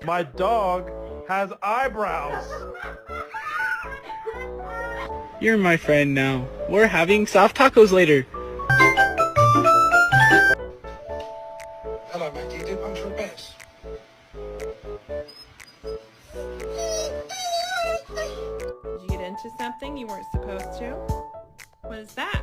My dog has eyebrows. You're my friend now. We're having soft tacos later. Hello, mate. Do you do punctual repairs? Did you get into something you weren't supposed to? What is that?